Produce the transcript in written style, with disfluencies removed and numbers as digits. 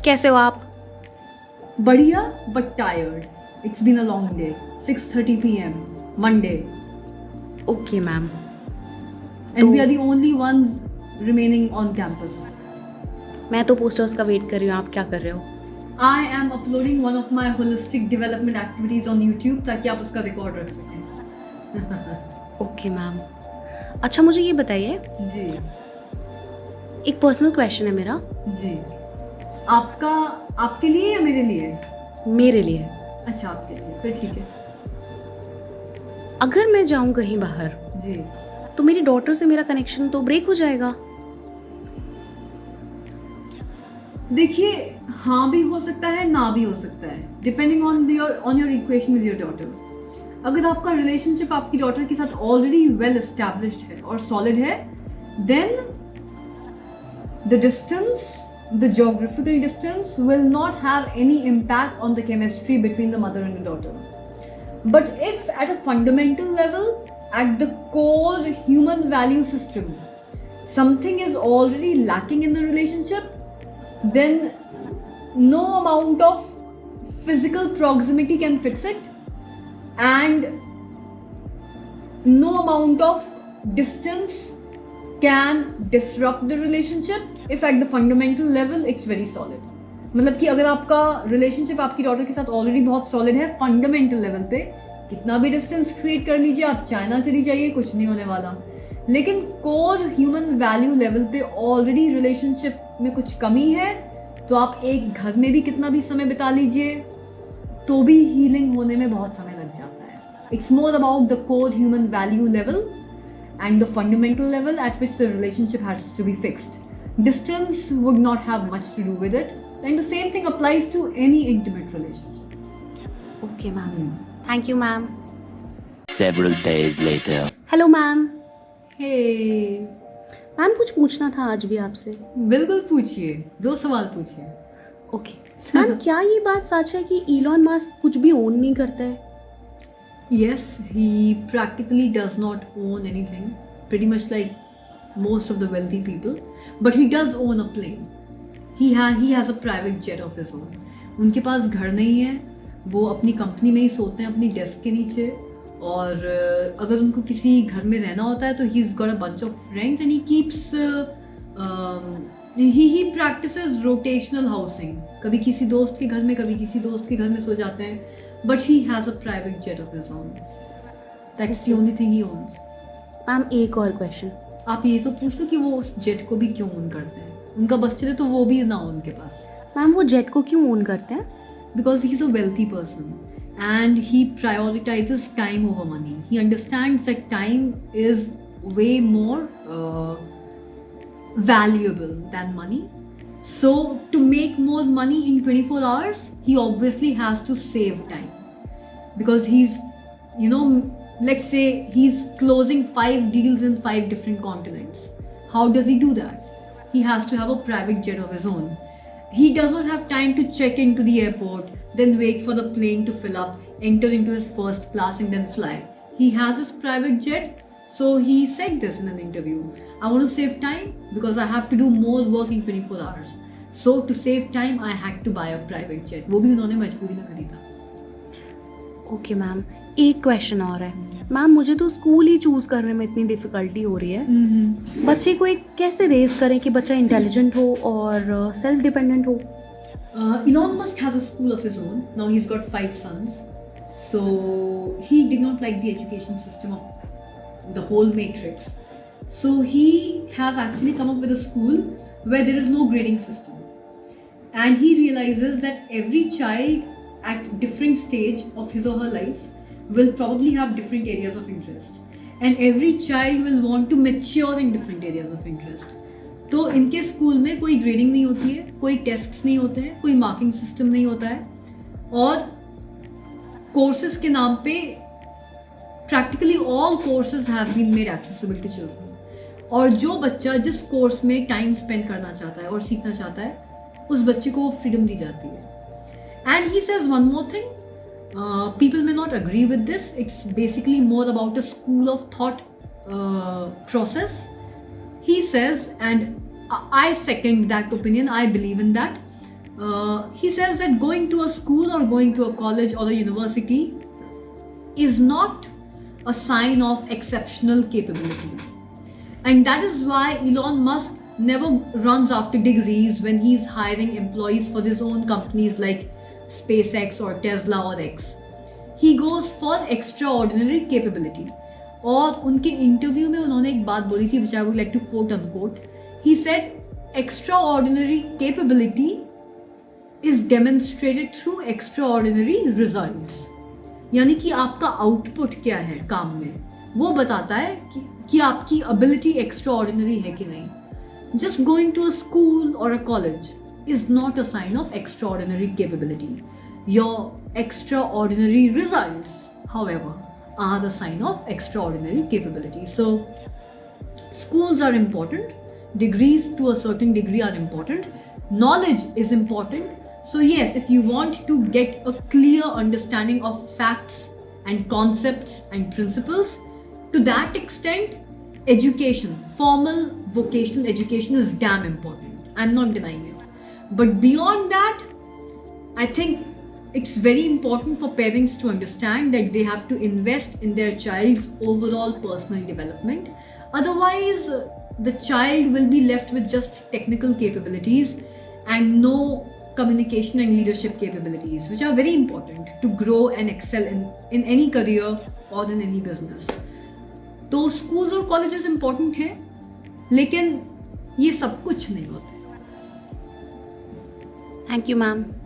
कैसे हो आप? बढ़िया but tired. It's been a long day. 6:30 p.m. Monday. Okay ma'am. And we are the only ones remaining on campus. मैं तो posters का वेट कर रही हूँ. आप क्या कर रहे हो? I am uploading one of my holistic development activities on YouTube ताकि आप उसका रिकॉर्ड रख सकें. Okay ma'am. अच्छा मुझे ये बताइए, जी एक पर्सनल क्वेश्चन है मेरा. जी. आपका आपके लिए या मेरे लिए? मेरे लिए. अच्छा आपके लिए, फिर ठीक है. अगर मैं जाऊँ कहीं बाहर जी. तो मेरी डॉटर से मेरा कनेक्शन तो ब्रेक हो जाएगा. देखिए, हाँ भी हो सकता है, ना भी हो सकता है, depending on your equation with your daughter. अगर आपका रिलेशनशिप आपकी डॉटर के साथ ऑलरेडी वेल एस्टैब्लिश्ड है और सॉलिड है, then the distance, the geographical distance will not have any impact on the chemistry between the mother and the daughter. But if at a fundamental level, at the core human value system, something is already lacking in the relationship, then no amount of physical proximity can fix it, and no amount of distance can disrupt the relationship if at the fundamental level it's very solid. मतलब कि अगर आपका relationship आपकी daughter के साथ already बहुत solid है fundamental level पे, कितना भी डिस्टेंस क्रिएट कर लीजिए, आप चाइना चली जाइए, कुछ नहीं होने वाला. लेकिन कोर ह्यूमन वैल्यू लेवल पे ऑलरेडी रिलेशनशिप में कुछ कमी है, तो आप एक घर में भी कितना भी समय बिता लीजिए तो भी हीलिंग होने में बहुत समय लग जाता है. It's more about the core human value level and the fundamental level at which the relationship has to be fixed. Distance would not have much to do with it, and the same thing applies to any intimate relationship. Okay ma'am. Thank you ma'am. Several days later. Hello ma'am. Hey, ma'am कुछ पूछना था आज भी आपसे. बिल्कुल पूछिए, 2 सवाल पूछिए. ओके मैम, क्या ये बात सच है कि इलॉन मस्क कुछ भी ओन नहीं करता है? Yes, he practically does not own anything, pretty much like most of the wealthy people, but he does own a plane. He has a private jet of his own. उनके पास घर नहीं है, वो अपनी कंपनी में ही सोते हैं अपनी डेस्क के नीचे, और अगर उनको किसी घर में रहना होता है तो he's got a bunch of friends and he keeps he practices rotational housing. कभी किसी दोस्त के घर में, कभी किसी दोस्त के घर में सो जाते हैं. But he has a private jet of his own. That's the only thing he owns. Ma'am एक और क्वेश्चन. आप ये तो पूछ लो कि वो उस जेट को भी क्यों ओन करते हैं. उनका बस चले तो वो भी ना हो उनके पास. मैम वो जेट को क्यों ओन करते हैं? Because he's a wealthy person and he prioritizes time over money. He understands that time is way more valuable than money. So to make more money in 24 hours, he obviously has to save time. Because he's, let's say he's closing 5 deals in 5 different continents. How does he do that? He has to have a private jet of his own. He does not have time to check into the airport, then wait for the plane to fill up, enter into his first class and then fly. He has his private jet. So he said this in an interview. I want to save time because I have to do more work in 24 hours. So to save time, I had to buy a private jet. वो भी उन्होंने मजबूरी में खरीदा. Okay ma'am, एक question और है. Ma'am मुझे तो स्कूल ही चूज़ करने में इतनी डिफ़िकल्टी हो रही है. बच्चे को एक कैसे रेज करें कि बच्चा इंटेलिजेंट हो और सेल्फ डिपेंडेंट हो? Elon Musk has a school of his own. Now he's got 5 sons. So he did not like the education system of the whole matrix. So he has actually come up with a school where there is no grading system. And he realizes that every child at different stage of his or her life will probably have different areas of interest. And every child will want to mature in different areas of interest. तो इनके school में कोई grading नहीं होती है, कोई tests नहीं होते हैं, कोई मार्किंग सिस्टम नहीं होता है, और कोर्सेज के नाम पे practically all courses have been made accessible to children. और जो बच्चा जिस कोर्स में टाइम स्पेंड करना चाहता है और सीखना चाहता है, उस बच्चे को वो फ्रीडम दी जाती है. And he says one more thing. People may not agree with this. It's basically more about a school of thought process. He says, and I second that opinion, I believe in that. He says that going to a school or going to a college or a university is not a sign of exceptional capability. And that is why Elon Musk never runs after degrees when he's hiring employees for his own companies like SpaceX or Tesla or X. He goes for extraordinary capability. और उनके interview में उन्होंने एक बात बोली थी which I would like to quote unquote. He said extraordinary capability is demonstrated through extraordinary results. यानी कि आपका आउटपुट क्या है काम में वो बताता है कि आपकी ability extraordinary है कि नहीं. Just going to a school or a college is not a sign of extraordinary capability. Your extraordinary results, however, are the sign of extraordinary capability. So, schools are important. Degrees to a certain degree are important. Knowledge is important. So yes, if you want to get a clear understanding of facts and concepts and principles, to that extent, education, formal vocational education is damn important. I'm not denying it. But beyond that, I think it's very important for parents to understand that they have to invest in their child's overall personal development. Otherwise, the child will be left with just technical capabilities and no communication and leadership capabilities, which are very important to grow and excel in any career or in any business. तो schools और colleges important हैं, लेकिन ये सब कुछ नहीं होते. Thank you, ma'am.